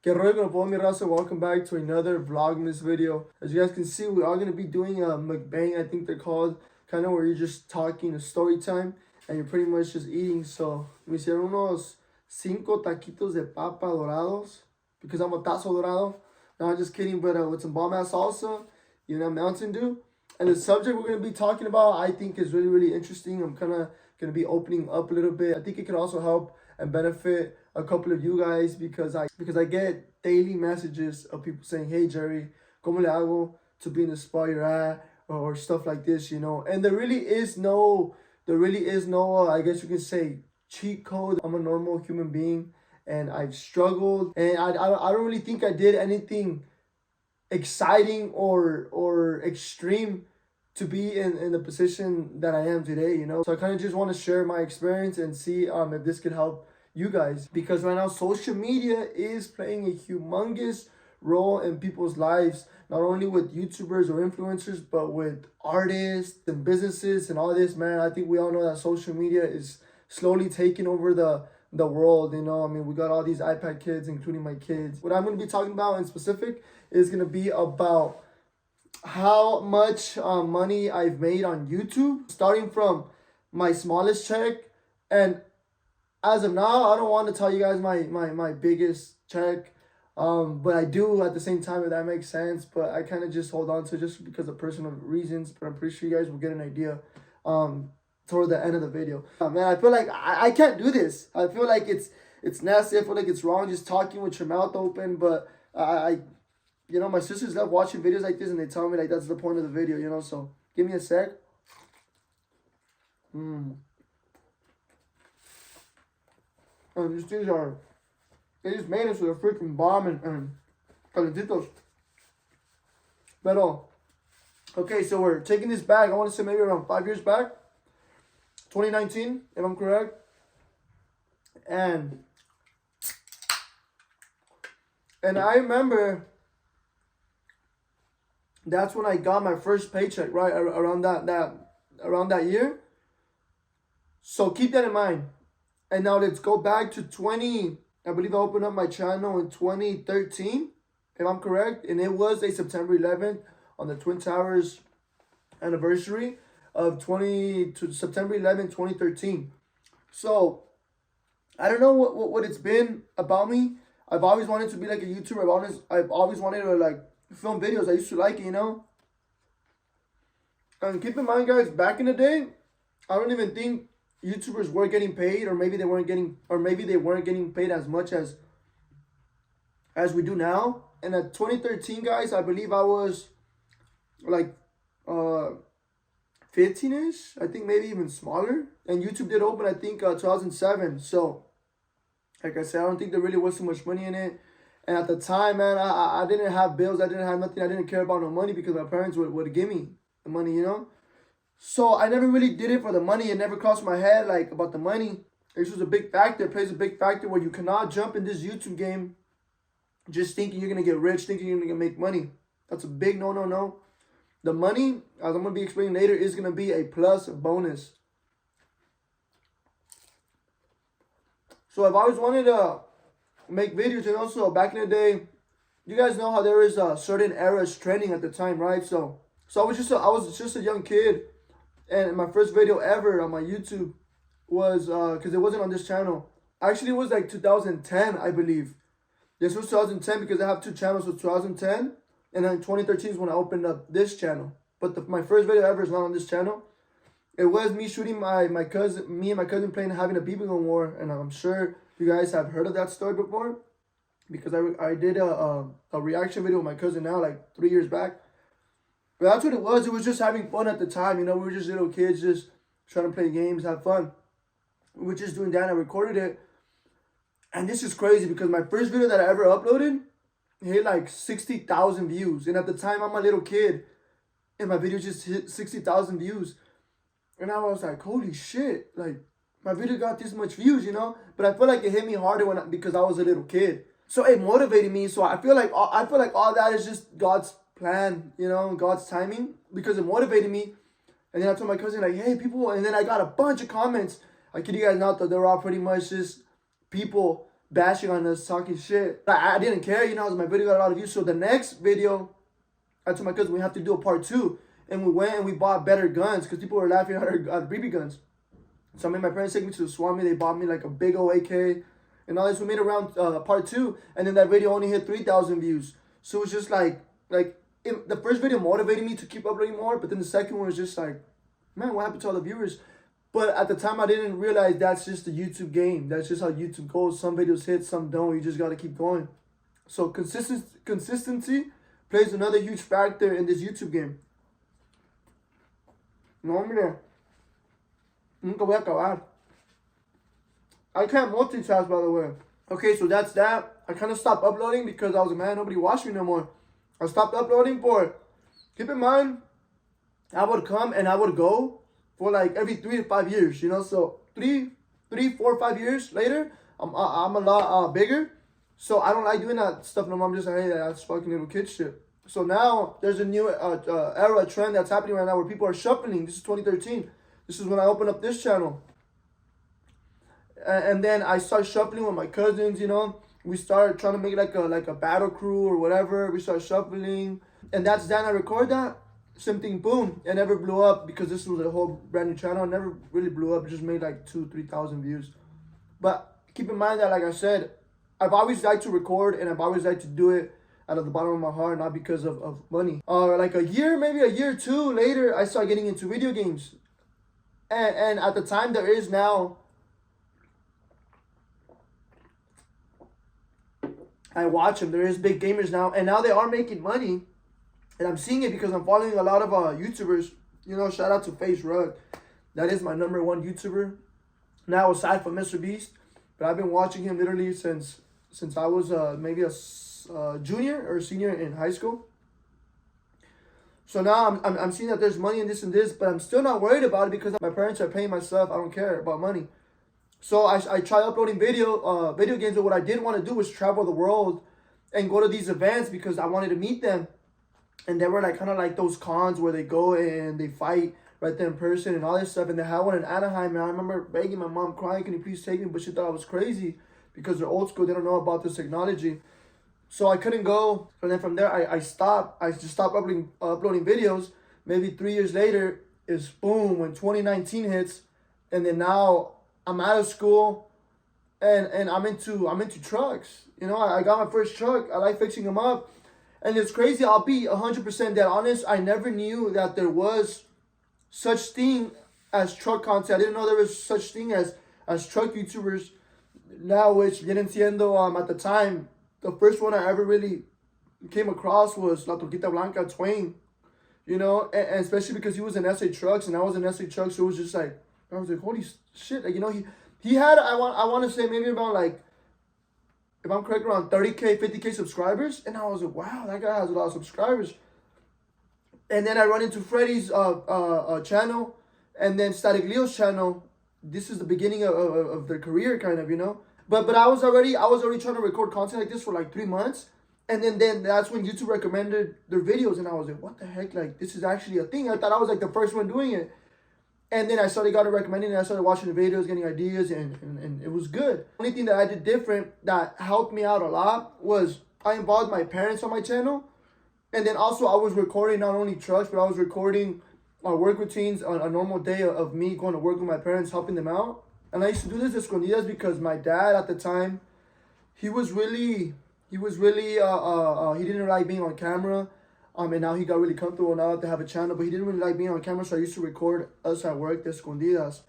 Que rollo con todo mi raza, welcome back to another Vlogmas video. As you guys can see, we are going to be doing a mukbang, I think they're called, kind of where you're just talking, a story time, and you're pretty much just eating. So, me hicieron unos 5 taquitos de papa dorados, because I'm a tazo dorado. No, I'm just kidding, but with some bomb-ass salsa, Mountain Dew. And the subject we're going to be talking about, I think is really, really interesting. I'm kind of going to be opening up a little bit. I think it can also help and benefit a couple of you guys because I get daily messages of people saying, "Hey Jerry, ¿cómo le hago to be in the spot you're at?" or stuff like this, And there really is no, I guess you could say, cheat code. I'm a normal human being, and I've struggled, and I don't really think I did anything exciting or extreme to be in the position that I am today, So I kind of just want to share my experience and see if this could help you guys, because right now social media is playing a humongous role in people's lives, not only with YouTubers or influencers, but with artists and businesses and all this, man. I think we all know that social media is slowly taking over the world, I mean, we got all these iPad kids, including my kids. What I'm going to be talking about in specific is going to be about how much money I've made on YouTube, starting from my smallest check. And as of now, I don't want to tell you guys my biggest check, but I do at the same time, if that makes sense. But I kind of just hold on to it just because of personal reasons. But I'm pretty sure you guys will get an idea toward the end of the video. Man, I feel like I can't do this. I feel like it's nasty. I feel like it's wrong just talking with your mouth open. But my sisters love watching videos like this, and they tell me like that's the point of the video, So give me a sec. And these things they just made us with a freaking bomb and calentitos. Pero, okay, so we're taking this back, I want to say maybe around 5 years back. 2019, if I'm correct. And I remember that's when I got my first paycheck, right? Around that year. So keep that in mind. And now let's go back to I believe I opened up my channel in 2013, if I'm correct. And it was a September 11th on the Twin Towers anniversary of September 11th, 2013. So I don't know what it's been about me. I've always wanted to be like a YouTuber. I've always wanted to like film videos. I used to like it, And keep in mind, guys, back in the day, I don't even think YouTubers were getting paid, or maybe they weren't getting paid as much as we do now. And at 2013, guys, I believe I was like 15-ish, I think, maybe even smaller. And YouTube did open, I think, 2007. So like I said, I don't think there really was too much money in it. And at the time, man, I didn't have bills. I didn't have nothing. I didn't care about no money because my parents would give me the money, So I never really did it for the money. It never crossed my head, like, about the money. This was a big factor. It plays a big factor where you cannot jump in this YouTube game just thinking you're going to get rich, thinking you're going to make money. That's a big no. The money, as I'm going to be explaining later, is going to be a plus, a bonus. So I've always wanted to make videos, So back in the day, you guys know how there is certain eras trending at the time, right? So I was just a young kid. And my first video ever on my YouTube was, because it wasn't on this channel. Actually, it was like 2010, I believe. This was 2010 because I have 2 channels, so 2010. And then 2013 is when I opened up this channel. But my first video ever is not on this channel. It was me shooting my cousin, me and my cousin having a BB gun war. And I'm sure you guys have heard of that story before. Because I did a reaction video with my cousin now, like 3 years back. But that's what it was. It was just having fun at the time. We were just little kids just trying to play games, have fun. We were just doing that, and I recorded it. And this is crazy because my first video that I ever uploaded hit like 60,000 views. And at the time, I'm a little kid. And my video just hit 60,000 views. And I was like, holy shit. Like, my video got this much views, But I feel like it hit me harder because I was a little kid. So it motivated me. So I feel like all that is just God's plan, God's timing, because it motivated me. And then I told my cousin, like, hey, people, and then I got a bunch of comments. I kid you guys not, though, they were all pretty much just people bashing on us, talking shit. I didn't care, you know, my video got a lot of views. So the next video, I told my cousin we have to do a part 2. And we went and we bought better guns because people were laughing at our BB guns. So I made my parents take me to the swap meet. They bought me like a big old AK and all this. We made around part 2. And then that video only hit 3,000 views. So it was just like the first video motivated me to keep uploading more. But then the second one was just like, man, what happened to all the viewers? But at the time, I didn't realize that's just the YouTube game. That's just how YouTube goes. Some videos hit, some don't. You just got to keep going. So consistency plays another huge factor in this YouTube game. No, hombre. Nunca voy a acabar. I can't multitask, by the way. Okay, so that's that. I kind of stopped uploading because I was like, man, nobody watched me no more. I stopped uploading for, keep in mind, I would come and I would go for like every 3 to 5 years, you know. So 3, 4, 5 years later, I'm a lot bigger. So I don't like doing that stuff no more. I'm just like, hey, that's fucking little kid shit. So now there's a new era, trend that's happening right now where people are shuffling. This is 2013. This is when I opened up this channel. And then I start shuffling with my cousins, you know. We start trying to make like a battle crew or whatever. We start shuffling. And that's then I record that. Same thing, boom, it never blew up because this was a whole brand new channel. It never really blew up. It just made like 2,000-3,000 views. But keep in mind that, like I said, I've always liked to record and I've always liked to do it out of the bottom of my heart, not because of money. Like maybe a year or 2 later, I started getting into video games. And at the time, there is now, I watch them. There is big gamers now, and now they are making money. And I'm seeing it because I'm following a lot of YouTubers. You know, shout out to Face Rug. That is my #1 YouTuber. Now, aside from Mr. Beast. But I've been watching him literally since I was maybe a junior or senior in high school. So now I'm seeing that there's money in this and this. But I'm still not worried about it because my parents are paying my stuff. I don't care about money. So I tried uploading video games. But what I didn't want to do was travel the world and go to these events because I wanted to meet them. And they were like kind of like those cons where they go and they fight right there in person and all this stuff. And they had one in Anaheim. And I remember begging my mom, crying, can you please take me? But she thought I was crazy because they're old school. They don't know about this technology. So I couldn't go. And then from there, I stopped. I just stopped uploading videos. Maybe 3 years later is boom, when 2019 hits. And then now I'm out of school and I'm into trucks. You know, I got my first truck. I like fixing them up. And it's crazy, I'll be 100% dead honest. I never knew that there was such thing as truck content. I didn't know there was such thing as truck YouTubers now, which vienen siendo, at the time, the first one I ever really came across was La Troquita Blanca, Tweek. You know, and especially because he was in SA Trucks and I was in SA Trucks, so it was just like, I was like, holy shit. Like, you know, he had, I want to say maybe about like, if I'm correct, around 30K, 50K subscribers. And I was like, wow, that guy has a lot of subscribers. And then I run into Freddy's channel and then Static Leo's channel. This is the beginning of their career, kind of, you know. But I was already trying to record content like this for like 3 months. And then that's when YouTube recommended their videos. And I was like, what the heck? Like, this is actually a thing. I thought I was like the first one doing it. And then I got it recommended and I started watching the videos, getting ideas, and it was good. The only thing that I did different that helped me out a lot was I involved my parents on my channel. And then also I was recording not only trucks, but I was recording work routines on a normal day of me going to work with my parents, helping them out. And I used to do this escondidas because my dad at the time, he didn't like being on camera. And now he got really comfortable now that they have a channel, but he didn't really like being on camera, so I used to record us at work, the escondidas.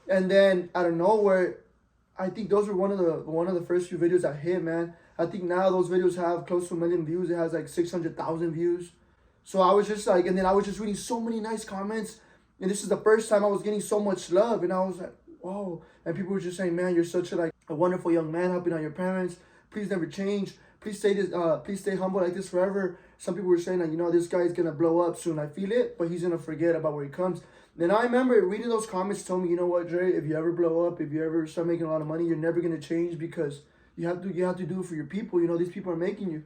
And then out of nowhere, I think those were one of the first few videos that hit, man. I think now those videos have close to 1 million views. It has like 600,000 views. So I was just like, and then I was just reading so many nice comments. And this is the first time I was getting so much love. And I was like, whoa. And people were just saying, man, you're such a wonderful young man helping out your parents. Please never change. Please stay humble like this forever. Some people were saying that, you know, this guy is going to blow up soon. I feel it, but he's going to forget about where he comes. Then I remember reading those comments told me, you know what, Dre, if you ever blow up, if you ever start making a lot of money, you're never going to change because you have to do it for your people. You know, these people are making you.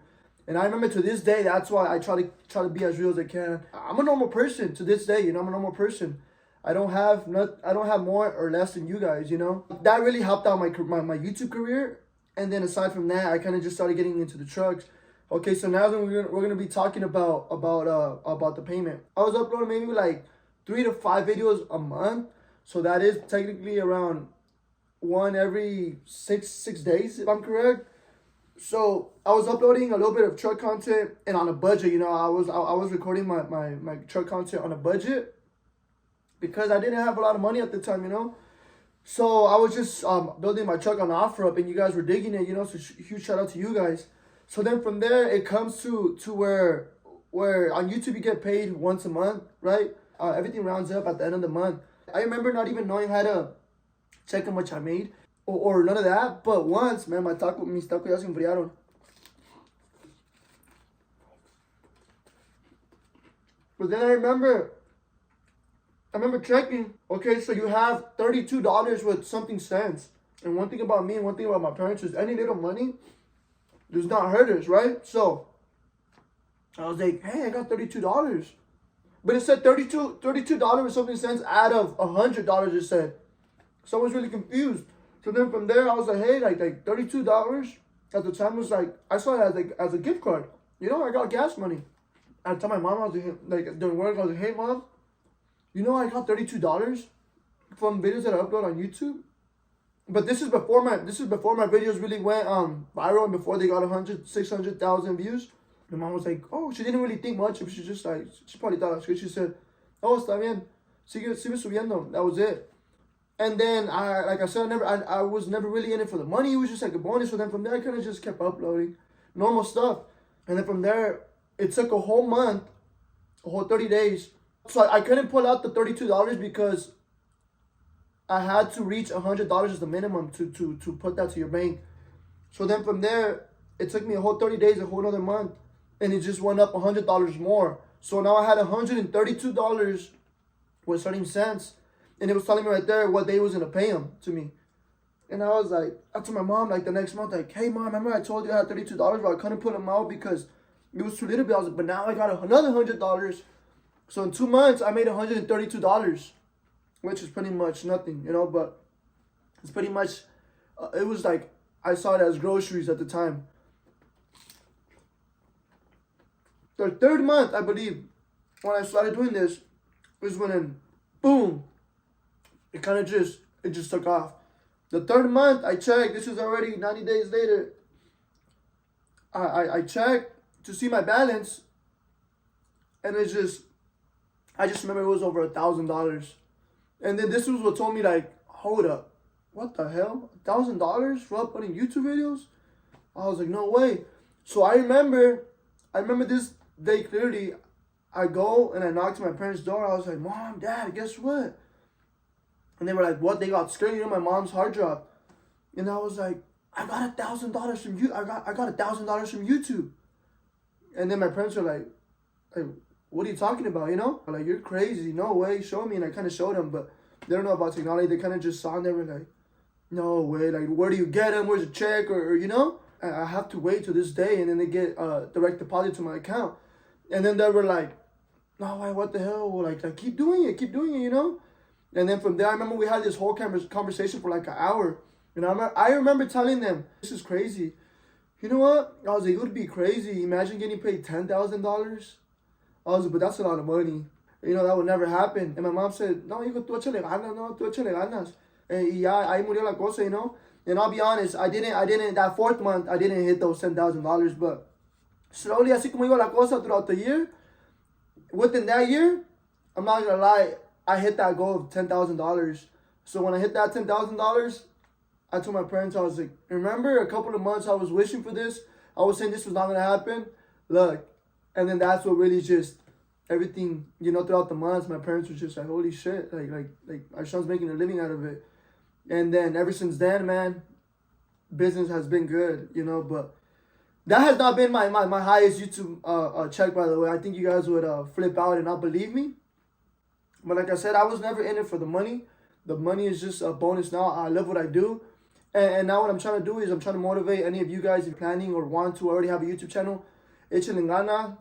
And I remember to this day, that's why I try to be as real as I can. I'm a normal person to this day, you know, I'm a normal person. I don't have more or less than you guys, you know. That really helped out my YouTube career. And then aside from that, I kind of just started getting into the trucks. Okay, so now then we're gonna be talking about the payment. I was uploading maybe like 3 to 5 videos a month, so that is technically around one every six days, if I'm correct. So I was uploading a little bit of truck content and on a budget. You know, I was recording my truck content on a budget because I didn't have a lot of money at the time. You know, so I was just building my truck on OfferUp, and you guys were digging it. You know, so huge shout out to you guys. So then from there, it comes to where on YouTube you get paid once a month, right? Everything rounds up at the end of the month. I remember not even knowing how to check how much I made or none of that. But once, man, mis tacos ya se enfriaron. But then I remember checking. Okay, so you have $32 with something cents. And one thing about me and one thing about my parents is any little money does not hurt us, right? So I was like, hey, I got $32. But it said $32 with something cents out of $100, it said. So I was really confused. So then from there, I was like, hey, like $32 at the time was like, I saw it as a gift card. You know, I got gas money. I told my mom, I was like during work, I was like, hey, Mom, you know, I got $32 from videos that I upload on YouTube. But this is before my videos really went viral and before they got 600,000 views. My mom was like, oh, she didn't really think much of it. She just like, she probably thought I was good. She said, oh, está bien, sigue subiendo. That was it. And then I was never really in it for the money. It was just like a bonus. So then from there, I kind of just kept uploading normal stuff. And then from there, it took a whole month, a whole 30 days. So I couldn't pull out the $32 because I had to reach $100 as the minimum to put that to your bank. So then from there, it took me a whole 30 days, a whole another month, and it just went up $100 more. So now I had $132 with 13 cents, and it was telling me right there what day it was gonna pay them to me. And I was like, I told my mom like the next month, like, hey Mom, remember I told you I had $32, but I couldn't put them out because it was too little bit. I was like, but now I got another $100. So in 2 months, I made $132. Which is pretty much nothing, you know, but it's pretty much, it was like, I saw it as groceries at the time. The 3rd month, I believe, when I started doing this, was when, boom, it kind of just took off. The 3rd month, I checked, this is already 90 days later, I checked to see my balance, and I just remember it was over $1,000. And then this was what told me, like, hold up, what the hell? $1,000 for uploading YouTube videos? I was like, no way. So I remember this day clearly. I go and I knocked on my parents' door. I was like, Mom, Dad, guess what? And they were like, what? They got scared. You know, my mom's hard dropped. And I was like, I got $1,000 from you. I got $1,000 from YouTube. And then my parents were like, what are you talking about, you know? I'm like, you're crazy. No way. Show me. And I kind of showed them, but they don't know about technology. They kind of just saw and they were like, no way. Like, where do you get them? Where's the check? Or you know? I have to wait till this day. And then they get direct deposit to my account. And then they were like, no, why, what the hell? Well, like, keep doing it, you know? And then from there, I remember we had this whole conversation for like an hour. And I remember telling them, this is crazy. You know what? I was like, it would be crazy. Imagine getting paid $10,000. I was like, but that's a lot of money. You know, that would never happen. And my mom said, no, hijo, tú échale ganas, no, tú échale ganas. Y ya, ahí murió la cosa, you know? And I'll be honest, I didn't, that 4th month, I didn't hit those $10,000, but slowly, así como iba la cosa throughout the year, within that year, I'm not gonna lie, I hit that goal of $10,000. So when I hit that $10,000, I told my parents, I was like, remember a couple of months I was wishing for this? I was saying this was not gonna happen. Look. And then that's what really just, everything, you know, throughout the months, my parents were just like, holy shit, like our son's making a living out of it. And then ever since then, man, business has been good, you know, but that has not been my highest YouTube check, by the way. I think you guys would flip out and not believe me. But like I said, I was never in it for the money. The money is just a bonus now. I love what I do. And now what I'm trying to do is I'm trying to motivate any of you guys if planning or want to already have a YouTube channel. Échale gana.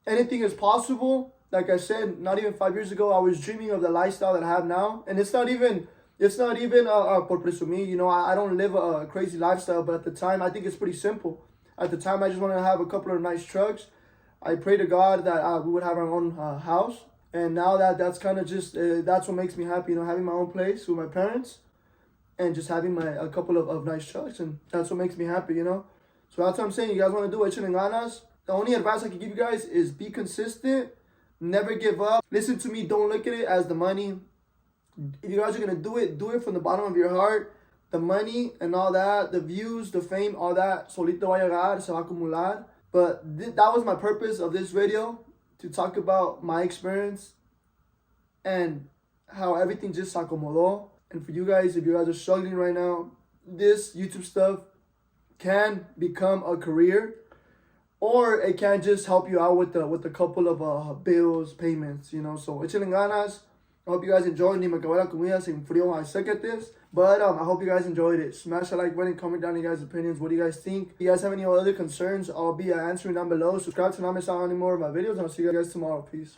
Anything is possible. Like I said, not even 5 years ago, I was dreaming of the lifestyle that I have now. And it's not even It's not even por presumir, you know, I don't live a crazy lifestyle, but at the time, I think it's pretty simple. At the time, I just wanted to have a couple of nice trucks. I pray to God that we would have our own house. And now that's kind of just, that's what makes me happy, you know, having my own place with my parents and just having a couple of nice trucks. And that's what makes me happy, you know. So that's what I'm saying. You guys want to do it, échenle ganas. The only advice I can give you guys is be consistent. Never give up. Listen to me. Don't look at it as the money. If you guys are going to do it from the bottom of your heart. The money and all that, the views, the fame, all that, solito va a llegar, se va a acumular. But that was my purpose of this video, to talk about my experience and how everything just se acomodó. And for you guys, if you guys are struggling right now, this YouTube stuff can become a career, or it can just help you out with a couple of bills, payments, you know. So échenle ganas. I hope you guys enjoyed. Ni me acabé la comida, sin frío. I suck at this. But I hope you guys enjoyed it. Smash the like button, comment down your guys' opinions. What do you guys think? If you guys have any other concerns, I'll be answering down below. Subscribe to not miss out on any more of my videos, and I'll see you guys tomorrow. Peace.